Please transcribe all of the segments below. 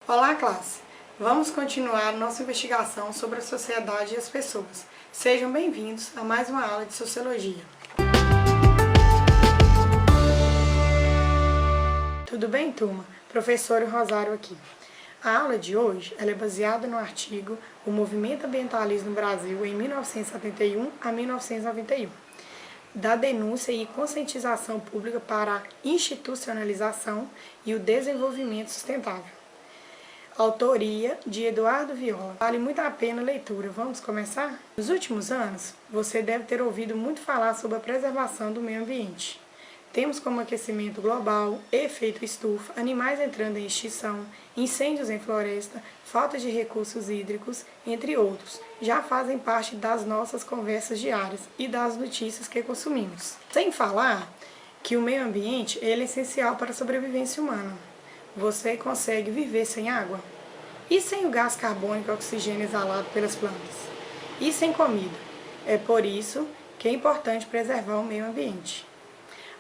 Olá, classe! Vamos continuar nossa investigação sobre a sociedade e as pessoas. Sejam bem-vindos a mais uma aula de Sociologia. Tudo bem, turma? Professor Rosário aqui. A aula de hoje ela é baseada no artigo O Movimento Ambientalista no Brasil em 1971 a 1991, da denúncia e conscientização pública para a institucionalização e o desenvolvimento sustentável. Autoria de Eduardo Viola. Vale muito a pena a leitura. Vamos começar? Nos últimos anos, você deve ter ouvido muito falar sobre a preservação do meio ambiente. Temos como aquecimento global, efeito estufa, animais entrando em extinção, incêndios em floresta, falta de recursos hídricos, entre outros. Já fazem parte das nossas conversas diárias e das notícias que consumimos. Sem falar que o meio ambiente ele é essencial para a sobrevivência humana. Você consegue viver sem água? E sem o gás carbônico e oxigênio exalado pelas plantas? E sem comida? É por isso que é importante preservar o meio ambiente.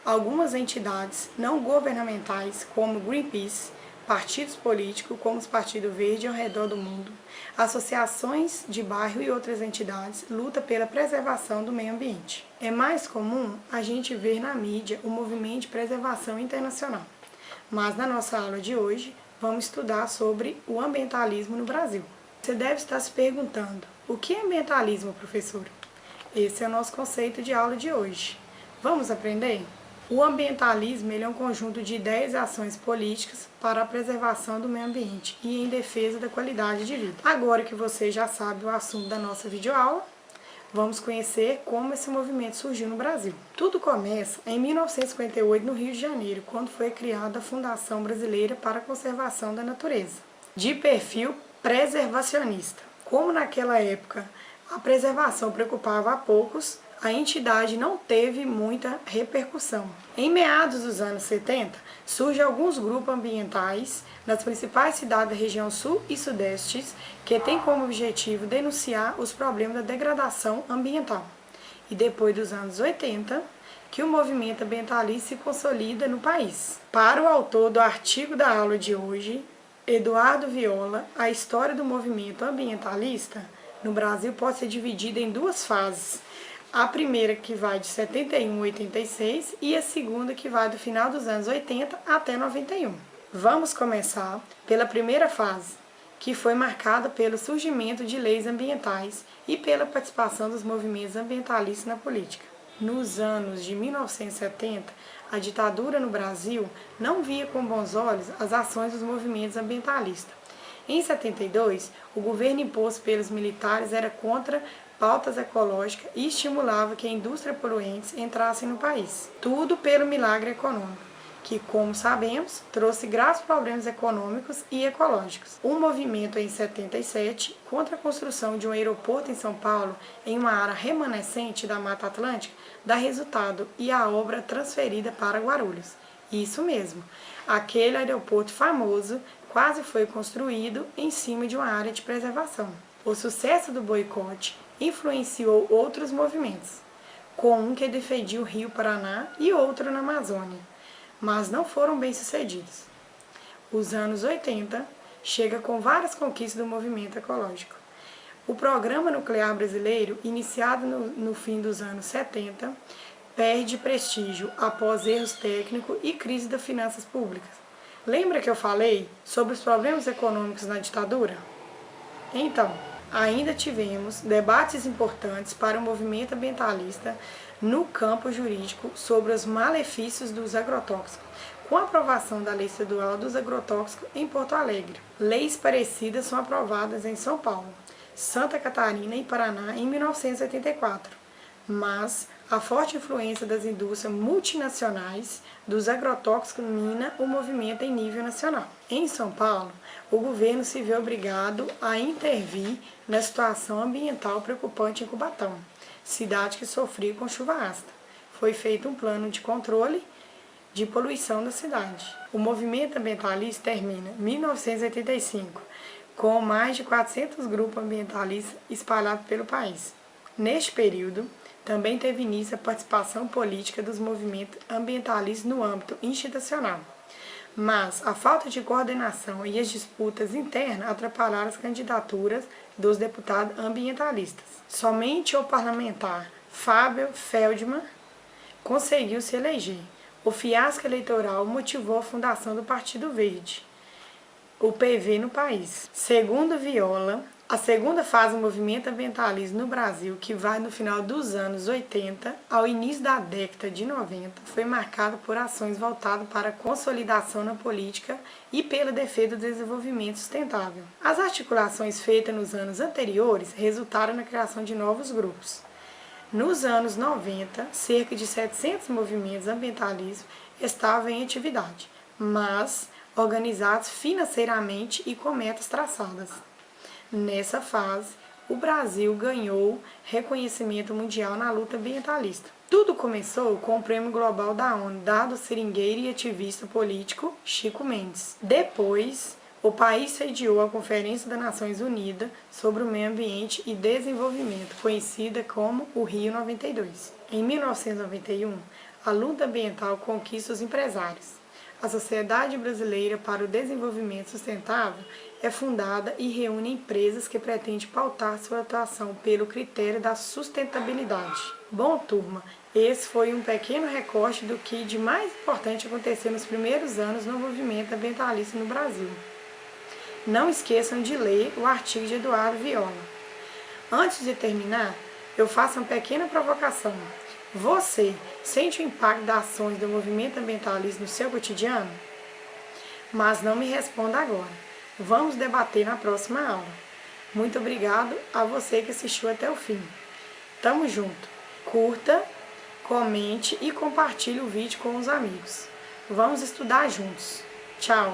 Algumas entidades não governamentais, como Greenpeace, partidos políticos, como os Partido Verde ao redor do mundo, associações de bairro e outras entidades, lutam pela preservação do meio ambiente. É mais comum a gente ver na mídia o movimento de preservação internacional. Mas na nossa aula de hoje, vamos estudar sobre o ambientalismo no Brasil. Você deve estar se perguntando, o que é ambientalismo, professor? Esse é o nosso conceito de aula de hoje. Vamos aprender? O ambientalismo ele é um conjunto de ideias e ações políticas para a preservação do meio ambiente e em defesa da qualidade de vida. Agora que você já sabe o assunto da nossa videoaula, vamos conhecer como esse movimento surgiu no Brasil. Tudo começa em 1958 no Rio de Janeiro, quando foi criada a Fundação Brasileira para a Conservação da Natureza, de perfil preservacionista. Como naquela época a preservação preocupava a poucos, a entidade não teve muita repercussão. Em meados dos anos 70, surgem alguns grupos ambientais nas principais cidades da região sul e sudeste que têm como objetivo denunciar os problemas da degradação ambiental. E depois dos anos 80, que o movimento ambientalista se consolida no país. Para o autor do artigo da aula de hoje, Eduardo Viola, a história do movimento ambientalista no Brasil pode ser dividida em duas fases. A primeira que vai de 71 a 86 e a segunda que vai do final dos anos 80 até 91. Vamos começar pela primeira fase, que foi marcada pelo surgimento de leis ambientais e pela participação dos movimentos ambientalistas na política. Nos anos de 1970, a ditadura no Brasil não via com bons olhos as ações dos movimentos ambientalistas. Em 72, o governo imposto pelos militares era contra pautas ecológicas e estimulava que a indústria poluente entrasse no país. Tudo pelo milagre econômico, que, como sabemos, trouxe graves problemas econômicos e ecológicos. Um movimento em 77 contra a construção de um aeroporto em São Paulo, em uma área remanescente da Mata Atlântica, dá resultado e a obra transferida para Guarulhos. Isso mesmo, aquele aeroporto famoso quase foi construído em cima de uma área de preservação. O sucesso do boicote influenciou outros movimentos, com um que defendia o Rio Paraná e outro na Amazônia, mas não foram bem sucedidos. Os anos 80 chega com várias conquistas do movimento ecológico. O programa nuclear brasileiro, iniciado no fim dos anos 70, perde prestígio após erros técnicos e crise das finanças públicas. Lembra que eu falei sobre os problemas econômicos na ditadura? Então, ainda tivemos debates importantes para o movimento ambientalista no campo jurídico sobre os malefícios dos agrotóxicos, com a aprovação da Lei Estadual dos Agrotóxicos em Porto Alegre. Leis parecidas são aprovadas em São Paulo, Santa Catarina e Paraná em 1984, mas a forte influência das indústrias multinacionais dos agrotóxicos mina o movimento em nível nacional. Em São Paulo, o governo se vê obrigado a intervir na situação ambiental preocupante em Cubatão, cidade que sofria com chuva ácida. Foi feito um plano de controle de poluição da cidade. O movimento ambientalista termina em 1985, com mais de 400 grupos ambientalistas espalhados pelo país. Neste período, também teve início a participação política dos movimentos ambientalistas no âmbito institucional. mas a falta de coordenação e as disputas internas atrapalharam as candidaturas dos deputados ambientalistas. Somente o parlamentar Fábio Feldman conseguiu se eleger. O fiasco eleitoral motivou a fundação do Partido Verde, o PV, no país. Segundo Viola, a segunda fase do movimento ambientalista no Brasil, que vai do final dos anos 80 ao início da década de 90, foi marcada por ações voltadas para a consolidação na política e pela defesa do desenvolvimento sustentável. As articulações feitas nos anos anteriores resultaram na criação de novos grupos. Nos anos 90, cerca de 700 movimentos ambientalistas estavam em atividade, mas organizados financeiramente e com metas traçadas. Nessa fase, o Brasil ganhou reconhecimento mundial na luta ambientalista. Tudo começou com o Prêmio Global da ONU, dado ao seringueiro e ativista político Chico Mendes. Depois, o país sediou a Conferência das Nações Unidas sobre o Meio Ambiente e Desenvolvimento, conhecida como o Rio 92. Em 1991, a luta ambiental conquista os empresários. A Sociedade Brasileira para o Desenvolvimento Sustentável é fundada e reúne empresas que pretendem pautar sua atuação pelo critério da sustentabilidade. Bom, turma, esse foi um pequeno recorte do que de mais importante aconteceu nos primeiros anos no movimento ambientalista no Brasil. Não esqueçam de ler o artigo de Eduardo Viola. Antes de terminar, eu faço uma pequena provocação. Você sente o impacto das ações do movimento ambientalista no seu cotidiano? Mas não me responda agora. Vamos debater na próxima aula. Muito obrigado a você que assistiu até o fim. Tamo junto. Curta, comente e compartilhe o vídeo com os amigos. Vamos estudar juntos. Tchau!